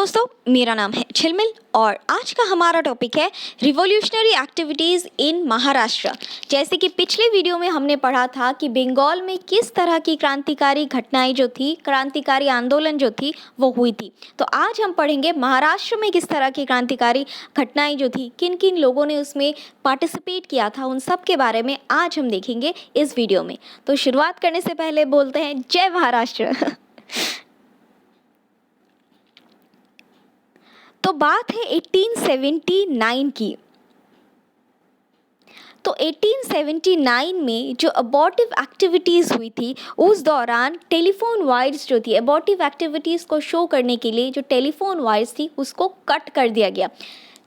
दोस्तों, मेरा नाम है झिलमिल और आज का हमारा टॉपिक है रिवॉल्यूशनरी एक्टिविटीज़ इन महाराष्ट्र। जैसे कि पिछले वीडियो में हमने पढ़ा था कि बंगाल में किस तरह की क्रांतिकारी घटनाएं जो थी, क्रांतिकारी आंदोलन जो थी वो हुई थी। तो आज हम पढ़ेंगे महाराष्ट्र में किस तरह की क्रांतिकारी घटनाएं जो थी, किन किन लोगों ने उसमें पार्टिसिपेट किया था, उन सब के बारे में आज हम देखेंगे इस वीडियो में। तो शुरुआत करने से पहले बोलते हैं जय महाराष्ट्र। तो बात है 1879 की। तो 1879 में जो अबॉर्टिव एक्टिविटीज़ हुई थी उस दौरान टेलीफोन वायर्स जो थी, अबॉर्टिव एक्टिविटीज़ को शो करने के लिए जो टेलीफोन वायर्स थी उसको कट कर दिया गया।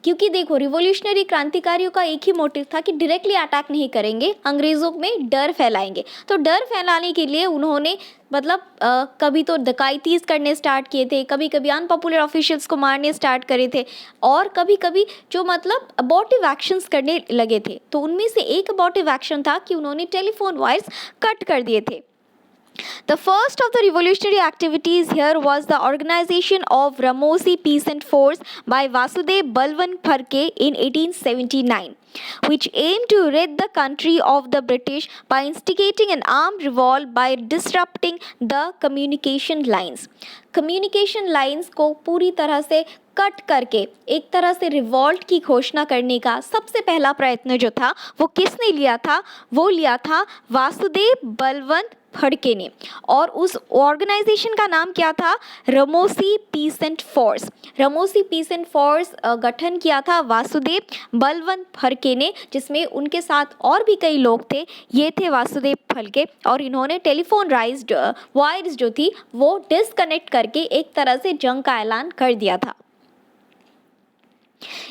क्योंकि देखो, रिवॉल्यूशनरी क्रांतिकारियों का एक ही मोटिव था कि डायरेक्टली अटैक नहीं करेंगे, अंग्रेज़ों में डर फैलाएंगे। तो डर फैलाने के लिए उन्होंने कभी तो डकैतीज़ करने स्टार्ट किए थे, कभी कभी अनपॉपुलर ऑफिशियल्स को मारने स्टार्ट करे थे और कभी कभी जो अबॉर्टिव एक्शंस करने लगे थे। तो उनमें से एक अबॉर्टिव एक्शन था कि उन्होंने टेलीफोन वायर्स कट कर दिए थे। The first of the revolutionary activities here was the organization of Ramosi Peasant Force by Vasudev Balwant Pharke in 1879, which aimed to rid the country of the British by instigating an armed revolt by disrupting the communication lines. Communication lines को पूरी तरह से cut करके एक तरह से revolt की घोषणा करने का सबसे पहला प्रयत्न जो था वो किसने लिया था? वो लिया था वासुदेव बलवंत फड़के ने। और उस ऑर्गेनाइजेशन का नाम क्या था? Ramosi pheasant force. Ramosi pheasant force गठन किया था वासुदेव बलवंत फड़के ने, जिसमें उनके साथ और भी कई लोग थे। ये थे वासुदेव फड़के और इन्होंने टेलीफोन वायर्स जो थी वो डिस्कनेक्ट करके एक तरह से जंग का ऐलान कर दिया था।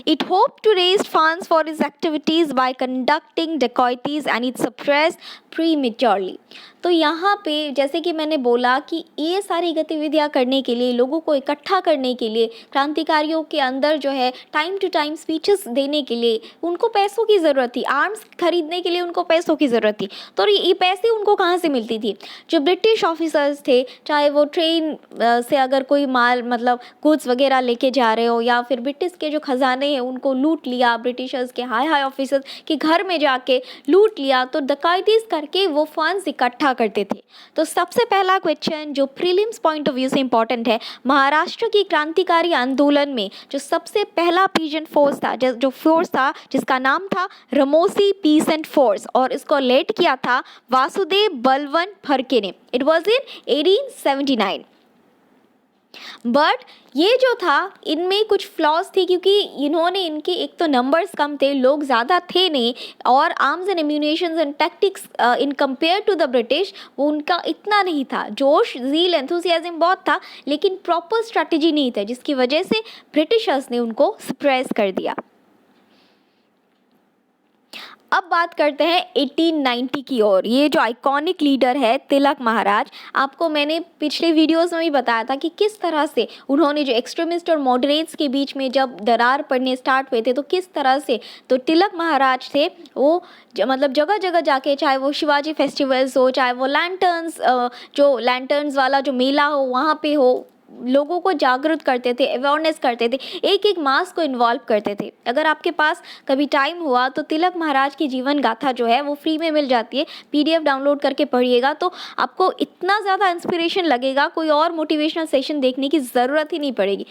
It hoped to raise funds for its activities by conducting dacoities and it suppressed prematurely. तो यहाँ पे जैसे कि मैंने बोला कि ये सारी गतिविधियाँ करने के लिए, लोगों को इकट्ठा करने के लिए, क्रांतिकारियों के अंदर जो है टाइम टू टाइम स्पीचेस देने के लिए उनको पैसों की ज़रूरत थी, आर्म्स खरीदने के लिए उनको पैसों की ज़रूरत थी। तो ये पैसे उनको कहाँ से मिलती थी? जो ब्रिटिश ऑफिसर्स थे, चाहे वो ट्रेन से अगर कोई माल गुड्स वगैरह लेके जा रहे हो या फिर ब्रिटिश के जो खजाने हैं उनको लूट लिया, ब्रिटिशर्स के हाई ऑफिसर्स के घर में जाके लूट लिया, तो डकैतीज़ करके वो फंड्स इकट्ठा करते थे। तो सबसे पहला क्वेश्चन जो प्रीलिम्स पॉइंट ऑफ व्यू से इंपॉर्टेंट है, महाराष्ट्र की क्रांतिकारी आंदोलन में जो सबसे पहला पीजेंट फोर्स था, जो फोर्स था जिसका नाम था रमोसी पीसेंट फोर्स और इसको लीड किया था वासुदेव बलवंत फड़के ने। It was in 1879। बट ये जो था इनमें कुछ फ्लॉज थी, क्योंकि इन्होंने इनके एक तो नंबर्स कम थे, लोग ज़्यादा थे नहीं, और arms and ammunitions and tactics in compare to the British वो उनका इतना नहीं था। जोश, ज़ील, एंथुसियाज्म बहुत था लेकिन प्रॉपर स्ट्रैटेजी नहीं था, जिसकी वजह से ब्रिटिशर्स ने उनको सप्रेस कर दिया। अब बात करते हैं 1890 की ओर। ये जो आइकॉनिक लीडर है तिलक महाराज, आपको मैंने पिछले वीडियोस में भी बताया था कि किस तरह से उन्होंने जो एक्सट्रीमिस्ट और मॉडरेट्स के बीच में जब दरार पड़ने स्टार्ट हुए थे तो किस तरह से तो तिलक महाराज थे वो जगह जगह जाके, चाहे वो शिवाजी फेस्टिवल्स हो, चाहे वो लैंटर्न्स वाला जो मेला हो वहाँ पे हो, लोगों को जागरूक करते थे, अवेयरनेस करते थे, एक एक मास को इन्वॉल्व करते थे। अगर आपके पास कभी टाइम हुआ तो तिलक महाराज की जीवन गाथा जो है वो फ्री में मिल जाती है, PDF डाउनलोड करके पढ़िएगा तो आपको इतना ज़्यादा इंस्पिरेशन लगेगा, कोई और मोटिवेशनल सेशन देखने की ज़रूरत ही नहीं पड़ेगी।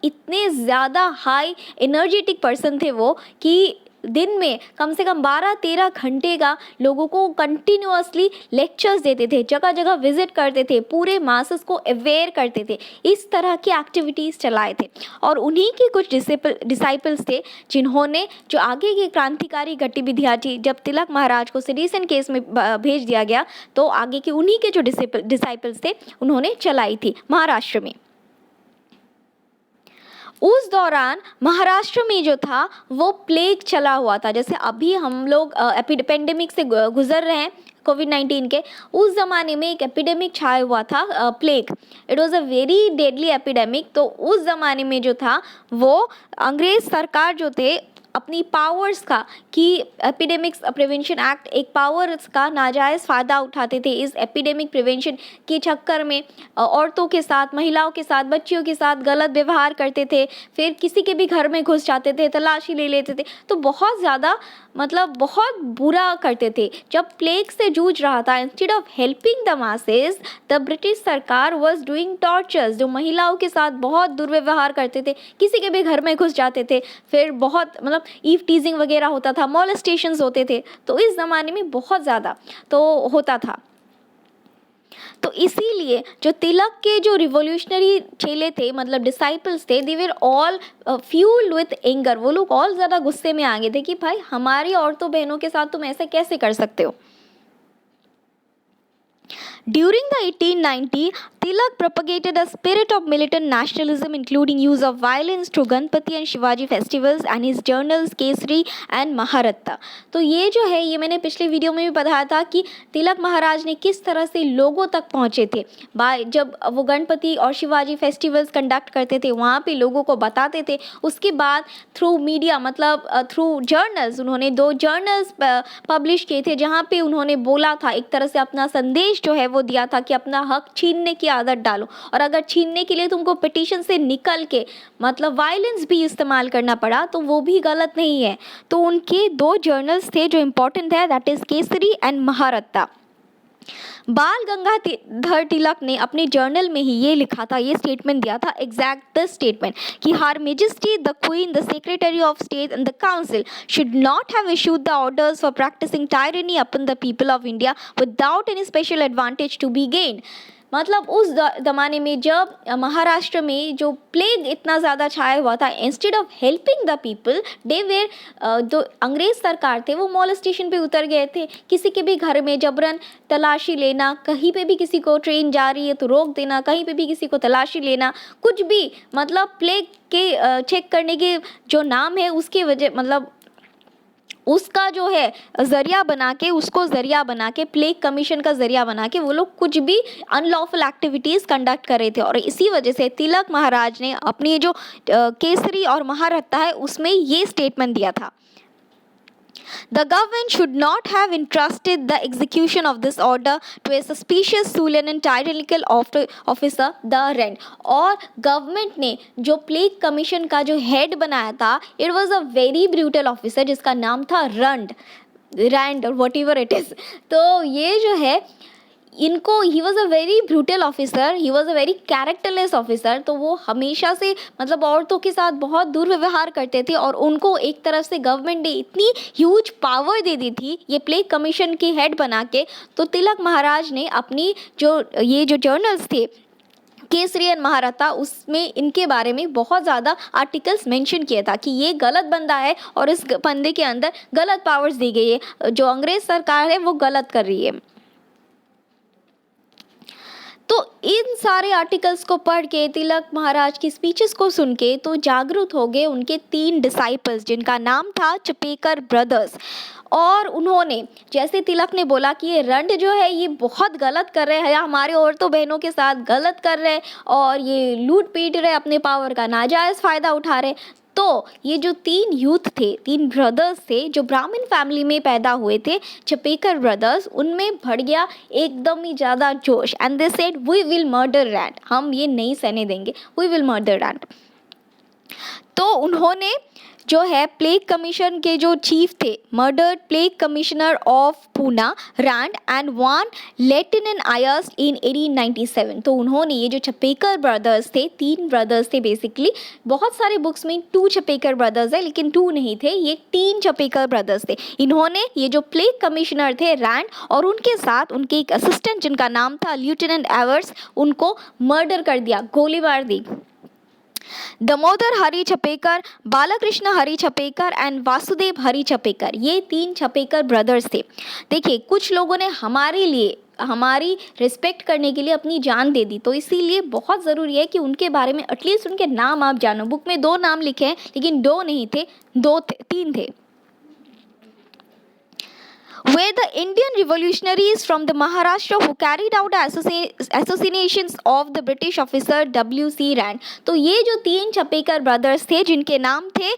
इतने ज़्यादा हाई एनर्जेटिक पर्सन थे वो कि दिन में कम से कम 12-13 घंटे का लोगों को कंटिन्यूअसली लेक्चर्स देते थे, जगह जगह विजिट करते थे, पूरे मासेस को अवेयर करते थे, इस तरह की एक्टिविटीज़ चलाए थे। और उन्हीं के कुछ डिसाइपल्स थे जिन्होंने जो आगे की क्रांतिकारी गतिविधियाँ थी, जब तिलक महाराज को सेडिशन केस में भेज दिया गया तो आगे के उन्हीं के जो डिसाइपल्स थे उन्होंने चलाई थी महाराष्ट्र में। उस दौरान महाराष्ट्र में जो था वो प्लेग चला हुआ था। जैसे अभी हम लोग एपिडेमिक से गुजर रहे हैं कोविड-19 के, उस ज़माने में एक एपिडेमिक छाया हुआ था, plague. It was a very deadly epidemic. तो उस ज़माने में जो था वो अंग्रेज़ सरकार जो थे अपनी पावर्स का, कि एपिडेमिक्स प्रिवेंशन एक्ट एक पावर्स का नाजायज़ फ़ायदा उठाते थे इस एपिडेमिक प्रिवेंशन के चक्कर में। औरतों के साथ, महिलाओं के साथ, बच्चियों के साथ गलत व्यवहार करते थे, फिर किसी के भी घर में घुस जाते थे, तलाशी ले लेते थे, तो बहुत ज़्यादा मतलब बहुत बुरा करते थे। जब प्लेग से जूझ रहा था, instead of helping the masses, the British सरकार वाज डूइंग टॉर्चर्स। जो महिलाओं के साथ बहुत दुर्व्यवहार करते थे, किसी के भी घर में घुस जाते थे, फिर बहुत मतलब ईव टीजिंग वगैरह होता था, मॉलेस्टेशंस होते थे, तो इस ज़माने में बहुत ज़्यादा तो होता था। तो इसीलिए जो तिलक के जो रिवॉल्यूशनरी चेले थे, मतलब डिसाइपल्स थे, they were all fuelled with anger. वो लोग और ज़्यादा गुस्से में आ गए थे कि भाई हमारी औरतों बहनों के साथ तुम ऐसे कैसे कर सकते हो। During the 1890, Tilak propagated a spirit of militant nationalism, including use of violence through Ganpati and Shivaji festivals and his journals Kesari and Maharatta. तो ये जो है, ये मैंने पिछले वीडियो में भी बताया था कि तिलक महाराज ने किस तरह से लोगों तक पहुँचे थे। जब वो गणपति और शिवाजी फेस्टिवल्स कंडक्ट करते थे, वहाँ पे लोगों को बताते थे। उसके बाद थ्रू मीडिया, मतलब थ्रू जर्नल्स, उन्होंने 2 जर्नल्स पब्लिश किए थे, जहाँ पे उन्होंने बोला था, एक तरह से अपना संदेश जो है वो दिया था कि अपना हक छीनने की आदत डालो, और अगर छीनने के लिए तुमको पिटीशन से निकल के मतलब वायलेंस भी इस्तेमाल करना पड़ा तो वो भी गलत नहीं है। तो उनके 2 जर्नल्स थे जो इम्पोर्टेंट है, that is Kesari and Mahratta. बाल गंगाधर तिलक ने अपने जर्नल में ही ये लिखा था, ये स्टेटमेंट दिया था, एग्जैक्ट द स्टेटमेंट, कि her majesty the queen, the secretary of state and the council should not have issued the orders for practising tyranny upon the people of India without any special advantage to be gain. मतलब उस ज़माने में जब महाराष्ट्र में जो plague इतना ज़्यादा छाया हुआ था, instead of helping the people, they were जो अंग्रेज़ सरकार थे वो मॉलेस्टेशन पे उतर गए थे। किसी के भी घर में जबरन तलाशी लेना, कहीं पे भी किसी को ट्रेन जा रही है तो रोक देना, कहीं पे भी किसी को तलाशी लेना, कुछ भी, मतलब प्लेग के चेक करने के जो नाम है उसके वजह, मतलब उसका जो है ज़रिया बना के, उसको ज़रिया बना के, प्लेग कमीशन का ज़रिया बना के वो लोग कुछ भी अनलॉफुल एक्टिविटीज़ कंडक्ट कर रहे थे। और इसी वजह से तिलक महाराज ने अपनी जो केसरी और महारत्ता है उसमें ये स्टेटमेंट दिया था, The government should not have entrusted the execution of this order to a suspicious, sullen and tyrannical officer, the Rand. और गवर्नमेंट ने जो प्लेग कमीशन का जो हेड बनाया था, it was a very brutal officer जिसका नाम था रैंड और वट एवर इट इज़। तो ये जो है इनको, he was a very brutal officer, he was a very characterless officer. तो वो हमेशा से मतलब औरतों के साथ बहुत दुर्व्यवहार करते थे, और उनको एक तरफ से गवर्नमेंट ने इतनी ह्यूज पावर दे दी थी ये प्लेग कमीशन की हेड बना के। तो तिलक महाराज ने अपनी ये जो जर्नल्स थे केसरी एंड महारत्ता, उसमें इनके बारे में बहुत ज़्यादा आर्टिकल्स मेंशन किया था कि ये गलत बंदा है और इस बंदे के अंदर गलत पावर्स दी गई है, जो अंग्रेज़ सरकार है वो गलत कर रही है। तो इन सारे आर्टिकल्स को पढ़ के, तिलक महाराज की स्पीचेस को सुन के तो जागरूक हो गए उनके 3 डिसाइपल्स, जिनका नाम था चपेकर ब्रदर्स। और उन्होंने, जैसे तिलक ने बोला कि ये रंड जो है ये बहुत गलत कर रहे हैं, हमारे औरतों बहनों के साथ गलत कर रहे हैं और ये लूट पीट रहे, अपने पावर का नाजायज़ फ़ायदा उठा रहे, तो ये जो 3 यूथ थे, 3 ब्रदर्स थे जो ब्राह्मण फैमिली में पैदा हुए थे, चपेकर ब्रदर्स, उनमें भर गया एकदम ही ज़्यादा जोश, and they said we will murder Rand, हम ये नहीं सहने देंगे, वी विल मर्डर रैंड। तो उन्होंने जो है प्लेग कमीशन के जो चीफ थे, murdered plague commissioner of Poona Rand and one lieutenant Ayerst in 1897। तो उन्होंने, ये जो चपेकर ब्रदर्स थे, 3 ब्रदर्स थे बेसिकली, बहुत सारे बुक्स में 2 चपेकर ब्रदर्स है लेकिन 2 नहीं थे, ये 3 चपेकर ब्रदर्स थे। इन्होंने ये जो प्लेग कमिश्नर थे रैंड और उनके साथ उनके एक असिस्टेंट जिनका नाम था लेफ्टिनेंट आयर्स, उनको मर्डर कर दिया, गोली मार दी। दामोदर हरी चपेकर, बालकृष्ण हरी चपेकर एंड वासुदेव हरी चपेकर, ये 3 चपेकर ब्रदर्स थे। देखिए, कुछ लोगों ने हमारे लिए, हमारी रिस्पेक्ट करने के लिए अपनी जान दे दी, तो इसीलिए बहुत ज़रूरी है कि उनके बारे में एटलीस्ट उनके नाम आप जानो। बुक में 2 नाम लिखे हैं लेकिन 2 नहीं थे, 3 थे। Were the Indian revolutionaries from the Maharashtra who carried out assassinations of the British officer W.C. Rand। तो ये जो 3 चपेकर ब्रदर्स थे जिनके नाम थे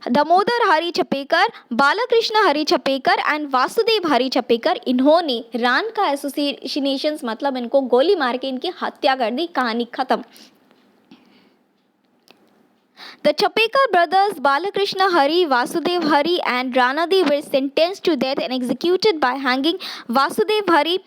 दामोदर हरी छपेकर, बालकृष्ण हरी छपेकर एंड वासुदेव हरी छपेकर, इन्होंने रान का एसोसिएशन मतलब इनको गोली मार के इनकी हत्या कर दी, कहानी खत्म। The Chapekar brothers Balakrishna Hari, Vasudev Hari and Ranade were sentenced to death and executed by hanging. Vasudev Hari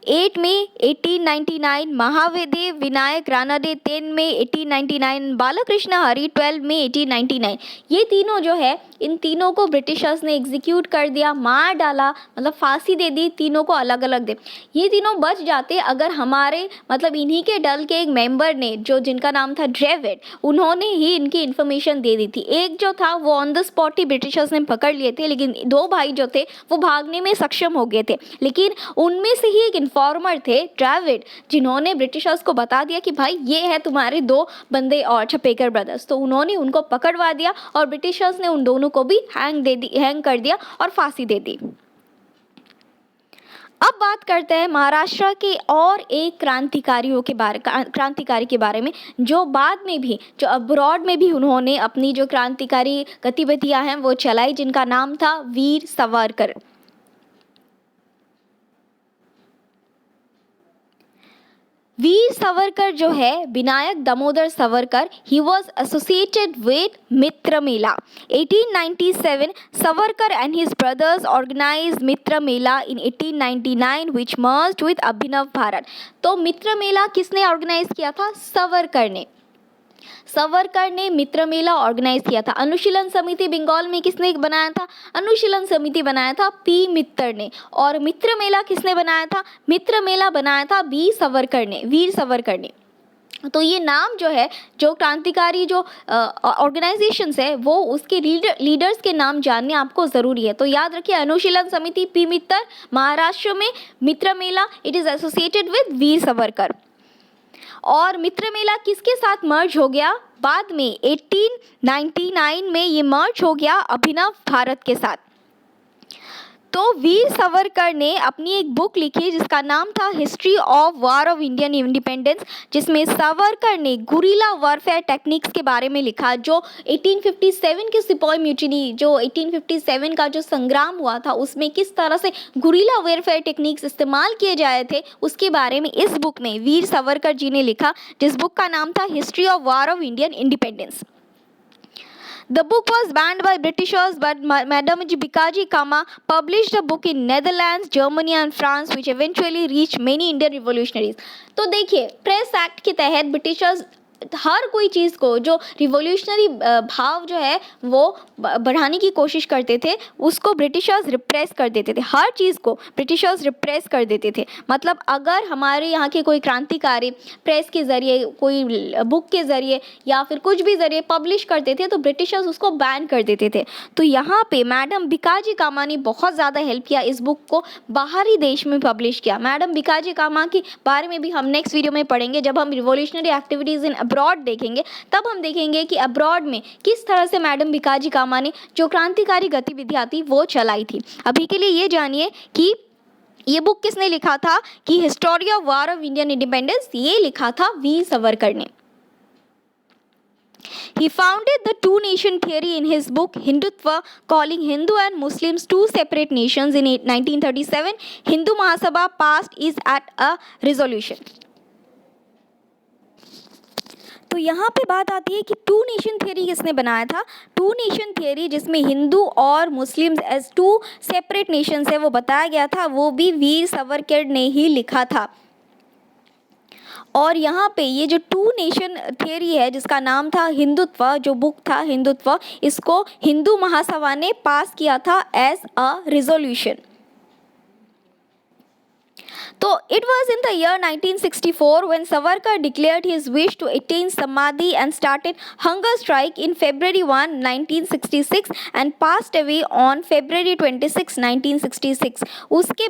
8 May 1899, Mahadev Vinayak Ranade 10 May 1899, Balakrishna Hari 12 May 1899। ये तीनों जो है, इन तीनों को ब्रिटिशर्स ने एग्जीक्यूट कर दिया, मार डाला, मतलब फांसी दे दी, तीनों को अलग अलग दे। ये तीनों बच जाते अगर हमारे मतलब इन्हीं के दल के एक मेंबर ने, जो जिनका नाम था ड्रेविड, उन्होंने ही इनकी इन्फॉर्मेशन दे दी थी। एक जो था वो on the spot he Britishers ने पकड़ लिए थे, लेकिन दो भाई जो थे वो भागने में सक्षम हो गए थे। लेकिन उनमें से ही एक इन्फॉर्मर थे ड्रेविड, जिन्होंने ब्रिटिशर्स को बता दिया कि भाई ये है तुम्हारे दो बंदे और छपेकर ब्रदर्स। तो उन्होंने उनको पकड़वा दिया और ब्रिटिशर्स ने उन दोनों को भी हैंग कर दिया और फांसी दे दी। अब बात करते हैं महाराष्ट्र के और एक क्रांतिकारी के बारे में, जो बाद में भी, जो अब्रॉड में भी उन्होंने अपनी जो क्रांतिकारी गतिविधियां हैं वो चलाई, जिनका नाम था वीर सावरकर। वीर सावरकर जो है, Vinayak Damodar Savarkar, he was associated with Mitra Mela. 1897 Savarkar and his brothers organised Mitra Mela in 1899 which merged with Abhinav Bharat. तो मित्र मेला किसने ऑर्गेनाइज किया था? सावरकर ने। सावरकर ने मित्र मेला ऑर्गेनाइज किया था। अनुशीलन समिति बंगाल में किसने बनाया था? अनुशीलन समिति बनाया था पी मित्तर ने। और मित्र मेला किसने बनाया था? मित्र मेला बनाया था वीर सावरकर ने। तो ये नाम जो है, जो क्रांतिकारी जो ऑर्गेनाइजेशंस है, वो उसके लीडर्स के नाम जानने आपको ज़रूरी है। तो याद रखिए, अनुशीलन समिति पी मित्तर, महाराष्ट्र में मित्र मेला, it is associated with Veer Savarkar. और मित्र मेला किसके साथ मर्ज हो गया? बाद में 1899 में ये मर्ज हो गया अभिनव भारत के साथ। तो वीर सावरकर ने अपनी एक बुक लिखी जिसका नाम था history of war of Indian independence, जिसमें सावरकर ने गुरिल्ला वॉरफेयर टेक्निक्स के बारे में लिखा, जो 1857 के सिपाही म्यूटिनी, जो 1857 का जो संग्राम हुआ था, उसमें किस तरह से गुरिल्ला वॉरफेयर टेक्निक्स इस्तेमाल किए जाए थे, उसके बारे में इस बुक में वीर सावरकर जी ने लिखा, जिस बुक का नाम था history of war of Indian independence. The book was banned by Britishers, but Madam Bikaji Kama published the book in Netherlands, Germany and France, which eventually reached many Indian revolutionaries. तो देखिए, press act के तहत Britishers हर कोई चीज़ को, जो revolutionary भाव जो है वो बढ़ाने की कोशिश करते थे, उसको ब्रिटिशर्स रिप्रेस कर देते थे। हर चीज़ को ब्रिटिशर्स रिप्रेस कर देते थे। मतलब अगर हमारे यहाँ के कोई क्रांतिकारी प्रेस के ज़रिए, कोई बुक के ज़रिए या फिर कुछ भी ज़रिए पब्लिश करते थे, तो ब्रिटिशर्स उसको बैन कर देते थे। तो यहाँ पे मैडम बिकाजी कामा ने बहुत ज़्यादा हेल्प किया, इस बुक को बाहरी देश में पब्लिश किया। मैडम बिकाजी कामा के बारे में भी हम नेक्स्ट वीडियो में पढ़ेंगे। जब हम रिवोल्यूशनरी एक्टिविटीज़ इन अब्रॉड देखेंगे, तब हम देखेंगे कि अब्रॉड में किस तरह से मैडम बिकाजी कामा ने जो क्रांतिकारी गतिविधियां थी वो चलाई थी। अभी के लिए ये जानिए कि ये बुक किसने लिखा था, कि history of war of Indian independence, ये लिखा था वीर सावरकर ने। He founded the two nation theory in his book Hindutva, calling Hindu and Muslims two separate nations in 1937. Hindu Mahasabha passed is at a resolution. तो यहाँ पे बात आती है कि टू नेशन थियरी किसने बनाया था? टू नेशन थियरी, जिसमें हिंदू और Muslims as two separate nations है, वो बताया गया था, वो भी वीर सावरकर ने ही लिखा था। और यहाँ पे ये जो टू नेशन थियरी है, जिसका नाम था हिंदुत्व, जो बुक था हिंदुत्व, इसको हिंदू महासभा ने पास किया था as a resolution. So it was in the year 1964 when Savarkar declared his wish to attain Samadhi and started hunger strike in February 1, 1966 and passed away on February 26, 1966. उसके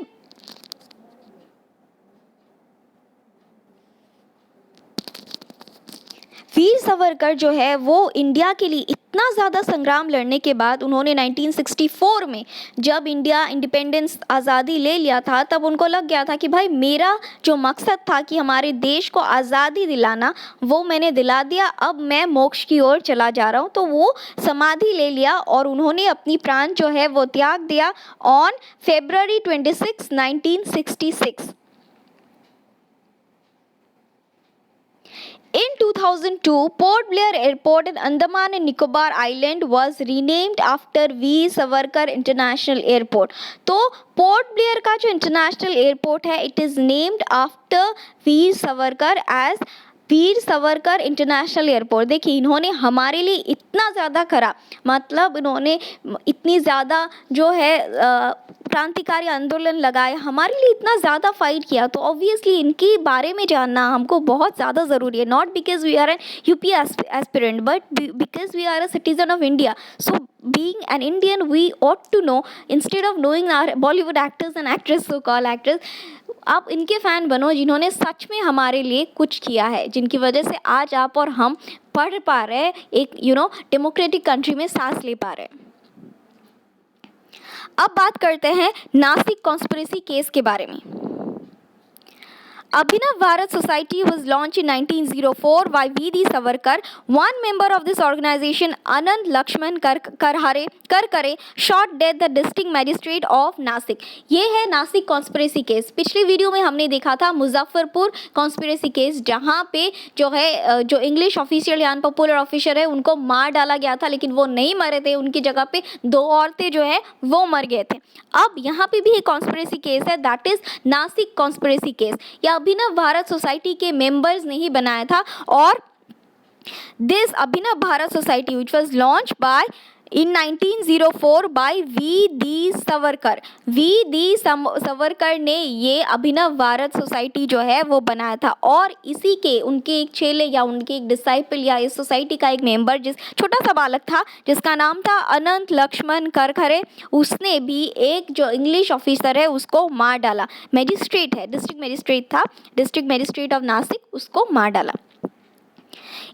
वीर सावरकर जो है वो इंडिया के लिए इतना ज़्यादा संग्राम लड़ने के बाद उन्होंने 1964 में जब इंडिया इंडिपेंडेंस आज़ादी ले लिया था, तब उनको लग गया था कि भाई मेरा जो मकसद था कि हमारे देश को आज़ादी दिलाना, वो मैंने दिला दिया, अब मैं मोक्ष की ओर चला जा रहा हूँ। तो वो समाधि ले लिया और उन्होंने अपनी प्राण जो है वो त्याग दिया on February 26, 1966। In 2002, Port Blair Airport in Andaman and Nicobar Island was renamed after Veer Savarkar international airport. तो पोर्ट ब्लेयर का जो इंटरनेशनल एयरपोर्ट है, it is named after Veer Savarkar as Veer Savarkar international airport. देखिए इन्होंने हमारे लिए इतना ज़्यादा करा, मतलब इन्होंने इतनी ज़्यादा जो है क्रांतिकारी आंदोलन लगाए, हमारे लिए इतना ज़्यादा फाइट किया, तो ऑब्वियसली इनके बारे में जानना हमको बहुत ज़्यादा ज़रूरी है। Not because we are an UP aspirant, but because we are a citizen of India. So being an Indian, we ought to know, instead of knowing our Bollywood actors and actresses, so called actors, आप इनके fan बनो जिन्होंने सच में हमारे लिए कुछ किया है, जिनकी वजह से आज आप और हम पढ़ पा रहे हैं, एक डेमोक्रेटिक कंट्री में सांस ले पा रहे हैं। अब बात करते हैं नासिक कॉन्स्पिरेसी केस के बारे में। Abhinav Bharat Society was launched in 1904 by V.D. Savarkar. One member of this organization, Anand Lakshman Karkare, shot dead the district magistrate of Nasik. ये है नासिक कॉन्स्पिरेसी केस। पिछले वीडियो में हमने देखा था मुजफ्फरपुर कॉन्स्पिरेसी केस, जहाँ पे जो है जो इंग्लिश ऑफिशियल या पॉपुलर ऑफिसर है उनको मार डाला गया था, लेकिन वो नहीं मरे थे, उनकी जगह पे 2 औरतें जो है वो मर गए थे। अब यहाँ पे भी एक कॉन्स्पिरेसी केस है, that is Nasik conspiracy case. या अभिनव भारत सोसाइटी के मेंबर्स ने ही बनाया था, और this Abhinav Bharat society which was launch by in 1904 by VD. Savarkar. VD. Savarkar ने ये अभिनव भारत सोसाइटी जो है वो बनाया था, और इसी के उनके एक चेले या उनके एक डिसाइपल या इस सोसाइटी का एक मेंबर, जिस छोटा सा बालक था जिसका नाम था अनंत लक्ष्मण करखरे, उसने भी एक जो इंग्लिश ऑफिसर है उसको मार डाला। मैजिस्ट्रेट है, डिस्ट्रिक्ट मैजिस्ट्रेट था, डिस्ट्रिक्ट मैजिस्ट्रेट ऑफ नासिक, उसको मार डाला।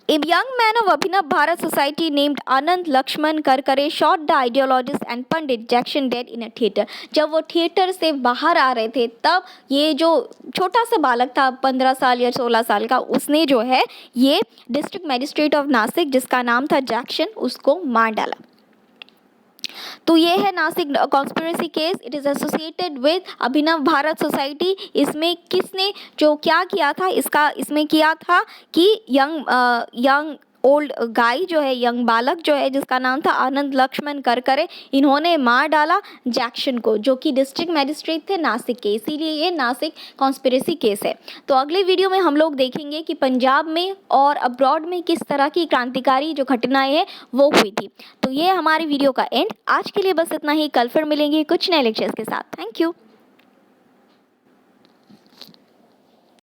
A young man of Abhinav Bharat Society named Anand Lakshman Karkare shot the ideologist and Pandit Jackson dead in a theater. जब वो थिएटर से बाहर आ रहे थे, तब ये जो छोटा सा बालक था 15 साल या 16 साल का, उसने जो है ये डिस्ट्रिक्ट मैजिस्ट्रेट ऑफ नासिक जिसका नाम था जैक्सन, उसको मार डाला। तो ये है Nashik conspiracy case. It is associated with Abhinav Bharat society. इसमें किसने जो क्या किया था, इसमें किया था कि यंग ओल्ड गाय जो है, यंग बालक जो है जिसका नाम था आनंद लक्ष्मण करकरे, इन्होंने मार डाला जैक्सन को, जो कि डिस्ट्रिक्ट मैजिस्ट्रेट थे नासिक के। इसीलिए ये नासिक कॉन्स्पिरेसी केस है। तो अगले वीडियो में हम लोग देखेंगे कि पंजाब में और अब्रॉड में किस तरह की क्रांतिकारी जो घटनाएं हैं वो हुई थी। तो ये हमारी वीडियो का एंड। आज के लिए बस इतना ही। कल फिर मिलेंगे कुछ नए लेक्चर्स के साथ। Thank you.